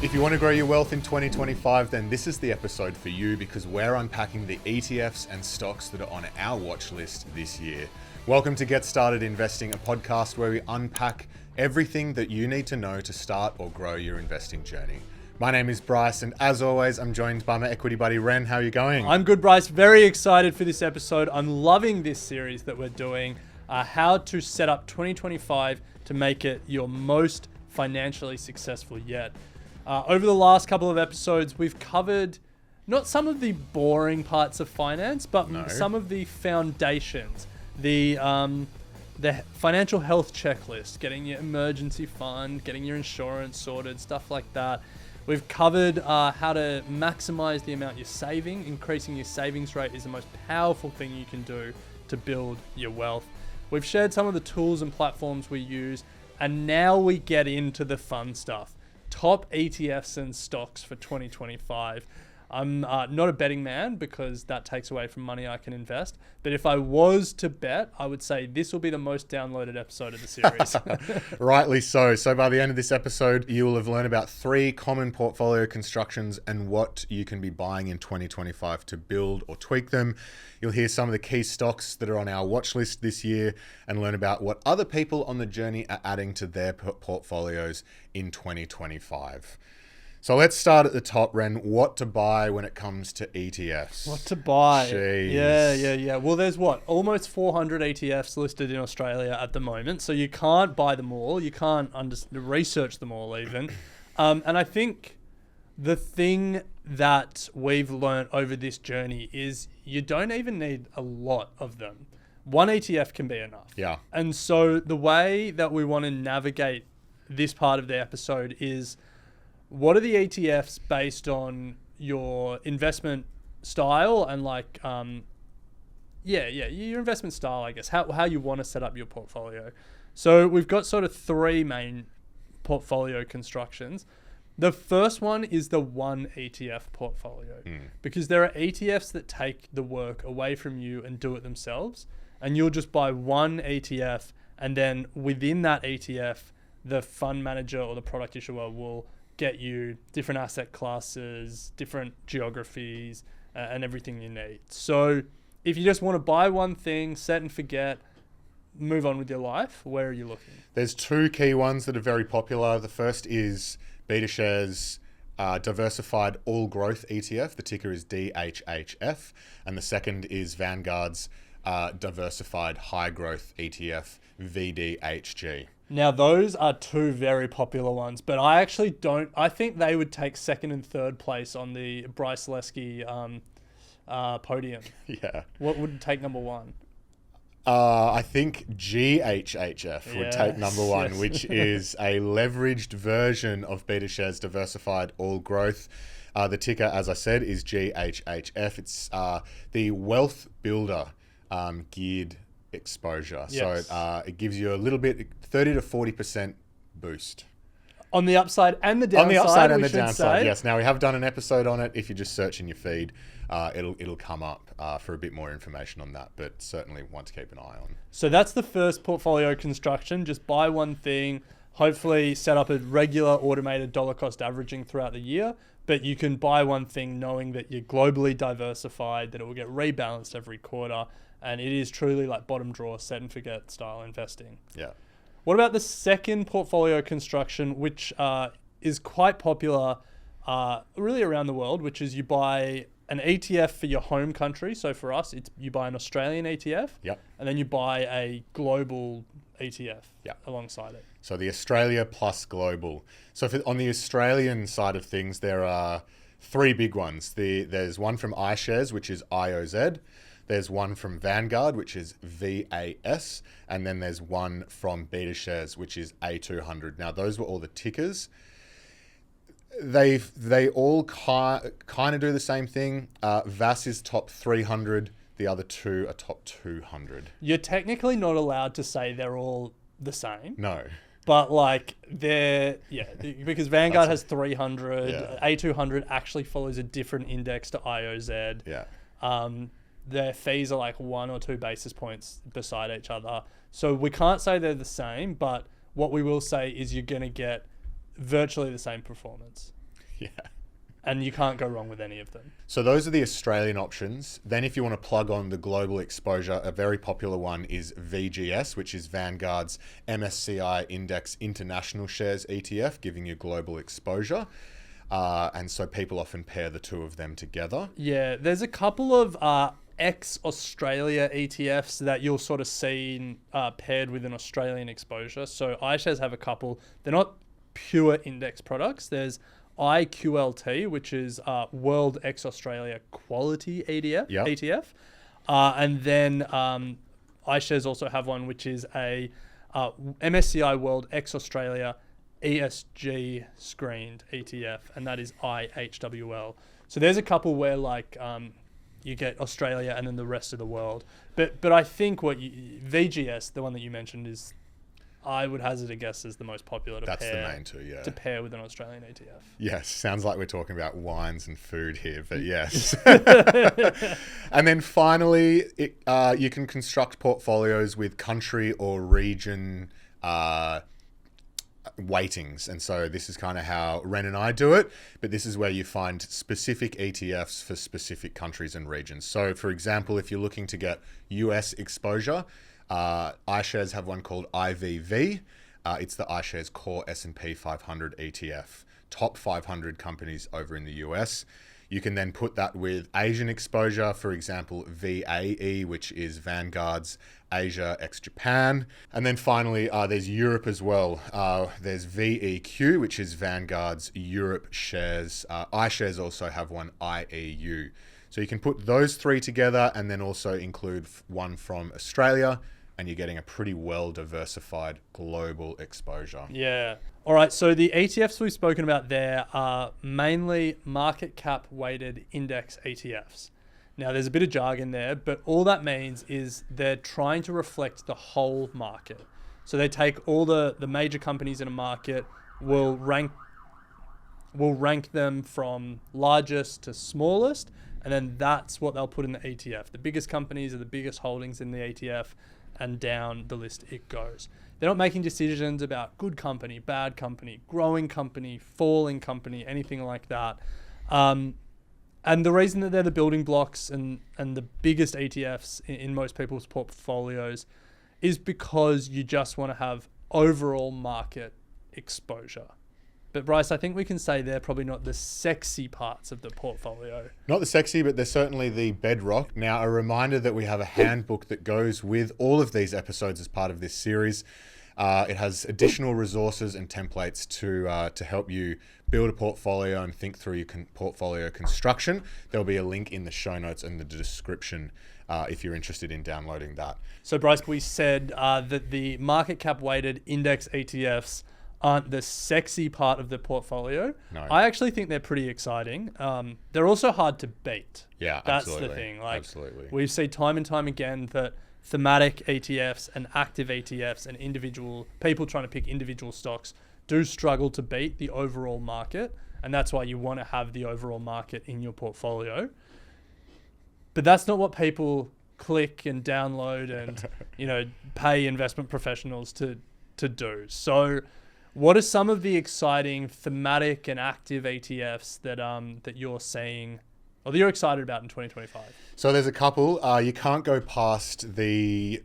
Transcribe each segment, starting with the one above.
If you want to grow your wealth in 2025, then this is the episode for you because we're unpacking the ETFs and stocks that are on our watch list this year. Welcome to Get Started Investing, a podcast where we unpack everything that you need to know to start or grow your investing journey. My name is Bryce, and as always, I'm joined by my equity buddy, Ren. How are you going? I'm good, Bryce. Very excited for this episode. I'm loving this series that we're doing, how to set up 2025 to make it your most financially successful yet. Over the last couple of episodes, we've covered not some of the boring parts of finance, but some of the foundations, the financial health checklist, getting your emergency fund, getting your insurance sorted, stuff like that. We've covered how to maximize the amount you're saving. Increasing your savings rate is the most powerful thing you can do to build your wealth. We've shared some of the tools and platforms we use, and now we get into the fun stuff. Top ETFs and stocks for 2025. I'm not a betting man because that takes away from money I can invest. But if I was to bet, I would say this will be the most downloaded episode of the series. Rightly so. So by the end of this episode, you will have learned about 3 common portfolio constructions and what you can be buying in 2025 to build or tweak them. You'll hear some of the key stocks that are on our watch list this year and learn about what other people on the journey are adding to their portfolios in 2025. So let's start at the top, Ren. What to buy when it comes to ETFs? What to buy? Jeez. Yeah. Well, there's almost 400 ETFs listed in Australia at the moment. So you can't buy them all. You can't research them all even. And I think the thing that we've learned over this journey is you don't even need a lot of them. One ETF can be enough. Yeah. And so the way that we want to navigate this part of the episode is, what are the ETFs based on your investment style and your investment style, I guess, how you want to set up your portfolio. So we've got sort of 3 main portfolio constructions. The first one is the one ETF portfolio, because there are ETFs that take the work away from you and do it themselves, and you'll just buy one ETF, and then within that ETF, the fund manager or the product issuer will get you different asset classes, different geographies, and everything you need. So if you just want to buy one thing, set and forget, move on with your life, where are you looking? There's 2 key ones that are very popular. The first is BetaShares Diversified All Growth ETF. The ticker is DHHF. And the second is Vanguard's Diversified High Growth ETF, VDHG. Now, those are 2 very popular ones, but I think they would take second and third place on the Bryce Lesky podium. Yeah. What would take number 1? I think GHHF would take number 1, which is a leveraged version of BetaShares Diversified All Growth. The ticker, as I said, is GHHF. It's the Wealth Builder geared exposure. Yes. So it gives you a little bit, 30 to 40% boost. On the upside and the downside. On the upside and the downside, yes. Now, we have done an episode on it. If you just search in your feed, it'll come up for a bit more information on that, but certainly want to keep an eye on. So that's the first portfolio construction. Just buy one thing, hopefully set up a regular automated dollar cost averaging throughout the year, but you can buy one thing knowing that you're globally diversified, that it will get rebalanced every quarter, and it is truly like bottom drawer, set and forget style investing. Yeah. What about the second portfolio construction, which is quite popular really around the world, which is you buy an ETF for your home country. So for us, you buy an Australian ETF, and then you buy a global ETF alongside it. So the Australia plus global. So on the Australian side of things, there are 3 big ones. There's one from iShares, which is IOZ. There's one from Vanguard, which is VAS, and then there's one from BetaShares, which is A200. Now, those were all the tickers. They all kind of do the same thing. VAS is top 300. The other 2 are top 200. You're technically not allowed to say they're all the same. No. But because Vanguard has 300, A200 actually follows a different index to IOZ. Yeah. Their fees are like 1 or 2 basis points beside each other. So we can't say they're the same, but what we will say is you're going to get virtually the same performance. Yeah. And you can't go wrong with any of them. So those are the Australian options. Then if you want to plug on the global exposure, a very popular one is VGS, which is Vanguard's MSCI Index International Shares ETF, giving you global exposure. And so people often pair the two of them together. Yeah, there's a couple of ex-Australia ETFs that you'll sort of see paired with an Australian exposure. So iShares have a couple. They're not pure index products. There's IQLT, which is World Ex-Australia Quality ETF. And then iShares also have one, which is a MSCI World Ex-Australia ESG screened ETF, and that is IHWL. So there's a couple where like you get Australia and then the rest of the world. But I think VGS, the one that you mentioned, is, I would hazard a guess, is the most popular to That's pair. the main two, yeah. To pair with an Australian ETF. Yes, sounds like we're talking about wines and food here, but yes. And then finally, you can construct portfolios with country or region weightings. And so this is kind of how Ren and I do it, but this is where you find specific ETFs for specific countries and regions. So for example, if you're looking to get US exposure, iShares have one called IVV. It's the iShares Core S&P 500 ETF, top 500 companies over in the US. You can then put that with Asian exposure, for example, VAE, which is Vanguard's Asia ex-Japan. And then finally, there's Europe as well. There's VEQ, which is Vanguard's Europe shares. iShares also have one, IEU. So you can put those three together and then also include one from Australia, and you're getting a pretty well-diversified global exposure. Yeah. All right, so the ETFs we've spoken about there are mainly market cap weighted index ETFs. Now, there's a bit of jargon there, but all that means is they're trying to reflect the whole market. So they take all the major companies in a market, will rank them from largest to smallest, and then that's what they'll put in the ETF. The biggest companies are the biggest holdings in the ETF, and down the list it goes. They're not making decisions about good company, bad company, growing company, falling company, anything like that. And the reason that they're the building blocks and the biggest ETFs in most people's portfolios is because you just want to have overall market exposure. But Bryce, I think we can say they're probably not the sexy parts of the portfolio. Not the sexy, but they're certainly the bedrock. Now, a reminder that we have a handbook that goes with all of these episodes as part of this series. It has additional resources and templates to help you build a portfolio and think through your portfolio construction. There'll be a link in the show notes and the description if you're interested in downloading that. So Bryce, we said that the market cap weighted index ETFs aren't the sexy part of the portfolio. No. I actually think they're pretty exciting. They're also hard to beat. Yeah, That's absolutely. the thing. Like, absolutely. We see time and time again that thematic ETFs and active ETFs and people trying to pick individual stocks do struggle to beat the overall market. And that's why you want to have the overall market in your portfolio. But that's not what people click and download and, pay investment professionals to do. So what are some of the exciting thematic and active ETFs that you're seeing or that you're excited about in 2025? So there's a couple. You can't go past the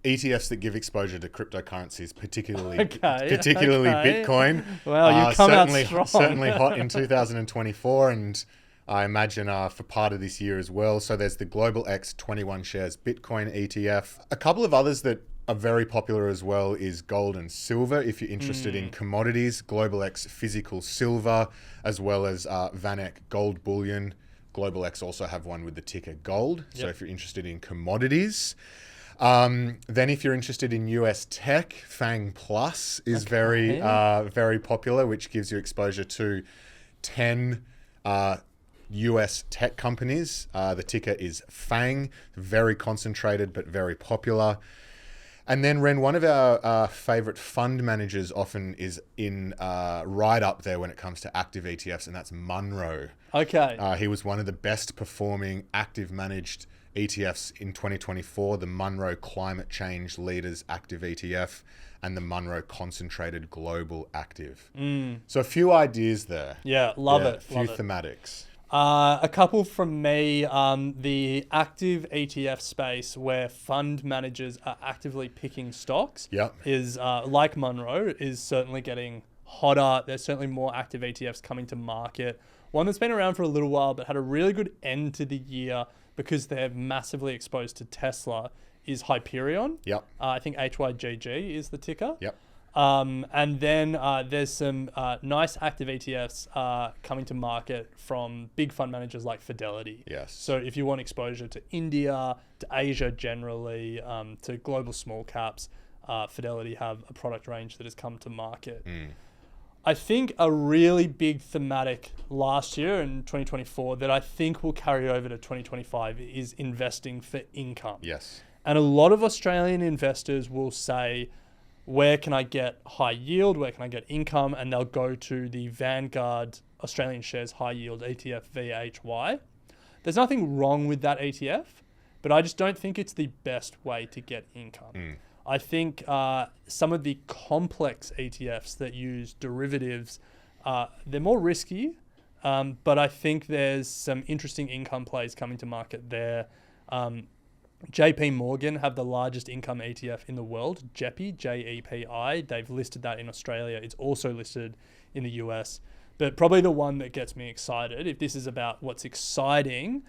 ETFs that give exposure to cryptocurrencies, particularly Bitcoin. Well, you come out strong. Certainly hot in 2024, and I imagine for part of this year as well. So there's the Global X 21 shares Bitcoin ETF. A couple of others that are very popular as well is gold and silver. If you're interested in commodities, Global X Physical Silver, as well as VanEck Gold Bullion. Global X also have one with the ticker gold. So if you're interested in commodities. Then if you're interested in US tech, FANG Plus is very popular, which gives you exposure to 10 US tech companies. The ticker is FANG, very concentrated but very popular. And then, Ren, one of our favorite fund managers often is in right up there when it comes to active ETFs, and that's Munro. Okay. He was one of the best performing active managed ETFs in 2024, the Monroe Climate Change Leaders Active ETF and the Monroe Concentrated Global Active. So a few ideas there. Yeah, love it. A few Love it. thematics. A couple from me. The active ETF space where fund managers are actively picking stocks Yep. is like Monroe is certainly getting hotter. There's certainly more active ETFs coming to market. One that's been around for a little while but had a really good end to the year because they're massively exposed to Tesla is Hyperion. Yep. I think HYGG is the ticker. Yep. And then there's some nice active ETFs coming to market from big fund managers like Fidelity. Yes. So if you want exposure to India, to Asia generally, to global small caps, Fidelity have a product range that has come to market. I think a really big thematic last year in 2024 that I think will carry over to 2025 is investing for income. Yes. And a lot of Australian investors will say, where can I get high yield? Where can I get income? And they'll go to the Vanguard Australian Shares High Yield ETF VHY. There's nothing wrong with that ETF, but I just don't think it's the best way to get income. I think some of the complex ETFs that use derivatives, they're more risky, but I think there's some interesting income plays coming to market there. JP Morgan have the largest income ETF in the world, JEPI, J-E-P-I. They've listed that in Australia. It's also listed in the US. But probably the one that gets me excited, if this is about what's exciting,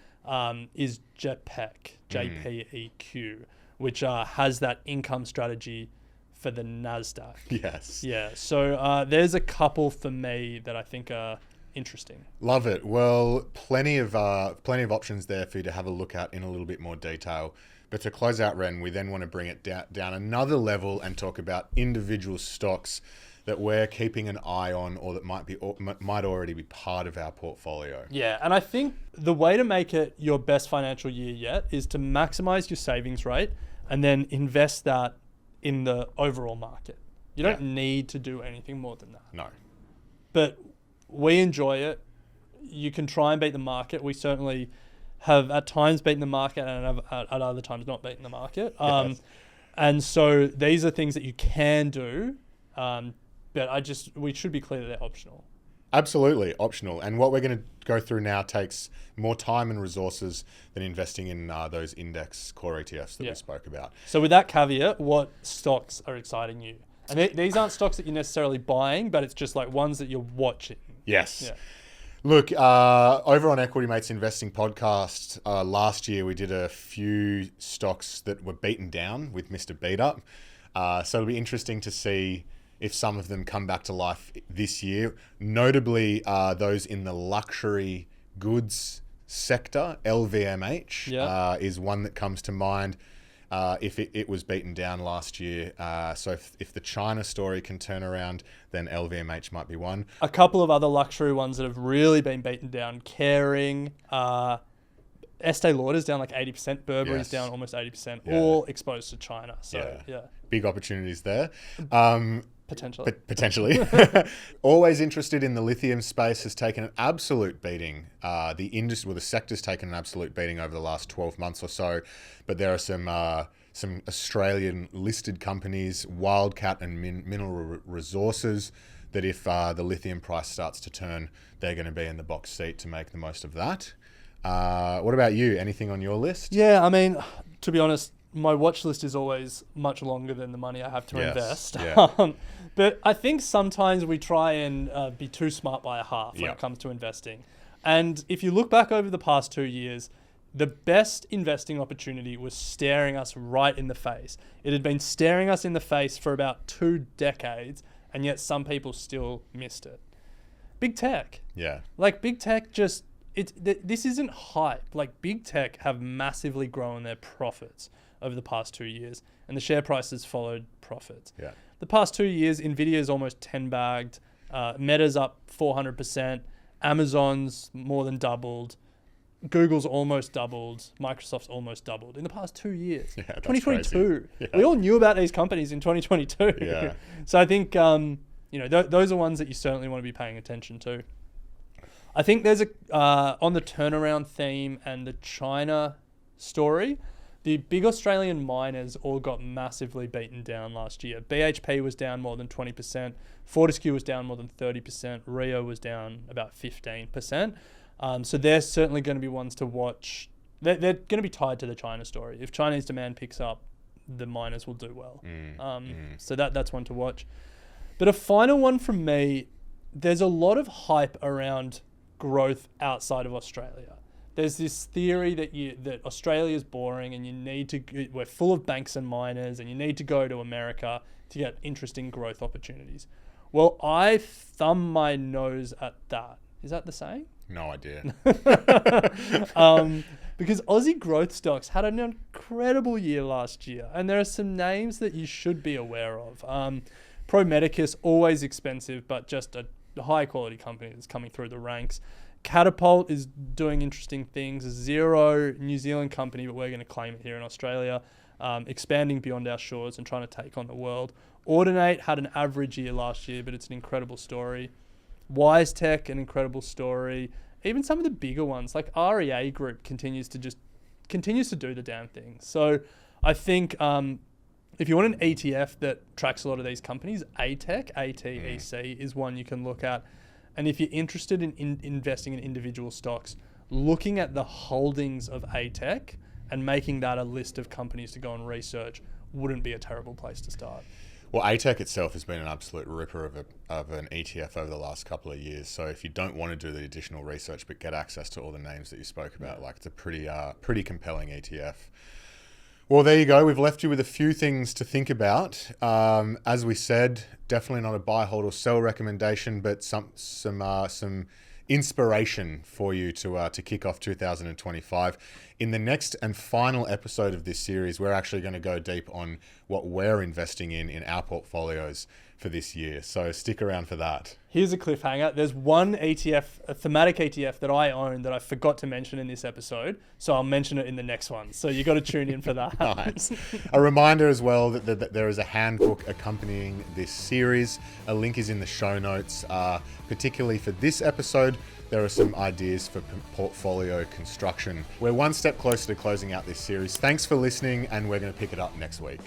is JPEQ, J-P-E-Q, which has that income strategy for the NASDAQ. Yes. Yeah, so there's a couple for me that I think are interesting. Love it. Well, plenty of options there for you to have a look at in a little bit more detail. But to close out, Ren, we then want to bring it down another level and talk about individual stocks that we're keeping an eye on or that might already be part of our portfolio. Yeah, and I think the way to make it your best financial year yet is to maximize your savings rate and then invest that in the overall market. You don't need to do anything more than that. No. But we enjoy it. You can try and beat the market. We certainly have at times beaten the market and at other times not beaten the market. Yes. And so these are things that you can do, but we should be clear that they're optional. Absolutely optional. And what we're going to go through now takes more time and resources than investing in those index core ETFs that we spoke about. So with that caveat, what stocks are exciting you? And these aren't stocks that you're necessarily buying, but it's just like ones that you're watching. Yes. Yeah. Look, over on Equity Mates Investing podcast, last year we did a few stocks that were beaten down with Mr. Beat Up. So it'll be interesting to see if some of them come back to life this year. Notably, those in the luxury goods sector, LVMH is one that comes to mind. If it was beaten down last year. So if the China story can turn around, then LVMH might be one. A couple of other luxury ones that have really been beaten down. Kering, Estee Lauder's down like 80%. Burberry's down almost 80%. Yeah. All exposed to China. So, yeah. Big opportunities there. Potentially. Potentially. Always interested in the lithium space has taken an absolute beating. The sector's taken an absolute beating over the last 12 months or so. But there are some Australian listed companies, Wildcat and Mineral Resources, that if the lithium price starts to turn, they're going to be in the box seat to make the most of that. What about you? Anything on your list? Yeah, I mean, to be honest, my watch list is always much longer than the money I have to invest. Yeah. But I think sometimes we try and be too smart by a half when it comes to investing. And if you look back over the past 2 years, the best investing opportunity was staring us right in the face. It had been staring us in the face for about 2 decades, and yet some people still missed it. Big tech. Yeah. Like big tech just, this isn't hype. Like big tech have massively grown their profits over the past 2 years, and the share prices followed profits. Yeah. The past 2 years, Nvidia's almost 10-bagged, Meta's up 400%, Amazon's more than doubled, Google's almost doubled, Microsoft's almost doubled in the past 2 years. Yeah, that's 2022. crazy. We all knew about these companies in 2022. Yeah. So I think those are ones that you certainly want to be paying attention to. I think there's on the turnaround theme and the China story. The big Australian miners all got massively beaten down last year. BHP was down more than 20%. Fortescue was down more than 30%. Rio was down about 15%. So they're certainly going to be ones to watch. They're going to be tied to the China story. If Chinese demand picks up, the miners will do well. So that's one to watch. But a final one from me, there's a lot of hype around growth outside of Australia. There's this theory that Australia is boring and we're full of banks and miners and you need to go to America to get interesting growth opportunities. Well, I thumb my nose at that. Is that the saying? No idea. Because Aussie growth stocks had an incredible year last year, and there are some names that you should be aware of. Pro Medicus, always expensive, but just a high quality company that's coming through the ranks. Catapult is doing interesting things. Zero, New Zealand company, but we're going to claim it here in Australia, expanding beyond our shores and trying to take on the world. Audinate had an average year last year, but it's an incredible story. WiseTech, an incredible story. Even some of the bigger ones, like REA Group, continues to do the damn thing. So I think if you want an ETF that tracks a lot of these companies, ATEC, ATEC, is one you can look at. And if you're interested in investing in individual stocks, looking at the holdings of ATEC and making that a list of companies to go and research wouldn't be a terrible place to start. Well, ATEC itself has been an absolute ripper of an ETF over the last couple of years. So if you don't want to do the additional research but get access to all the names that you spoke about, like it's a pretty compelling ETF. Well, there you go. We've left you with a few things to think about. As we said, definitely not a buy, hold, or sell recommendation, but some inspiration for you to kick off 2025. In the next and final episode of this series, we're actually going to go deep on what we're investing in our portfolios for this year. So stick around for that. Here's a cliffhanger. There's one ETF, a thematic ETF that I own that I forgot to mention in this episode. So I'll mention it in the next one. So you got to tune in for that. Nice. A reminder as well that there is a handbook accompanying this series. A link is in the show notes. Particularly for this episode, there are some ideas for portfolio construction. We're one step closer to closing out this series. Thanks for listening, and we're going to pick it up next week.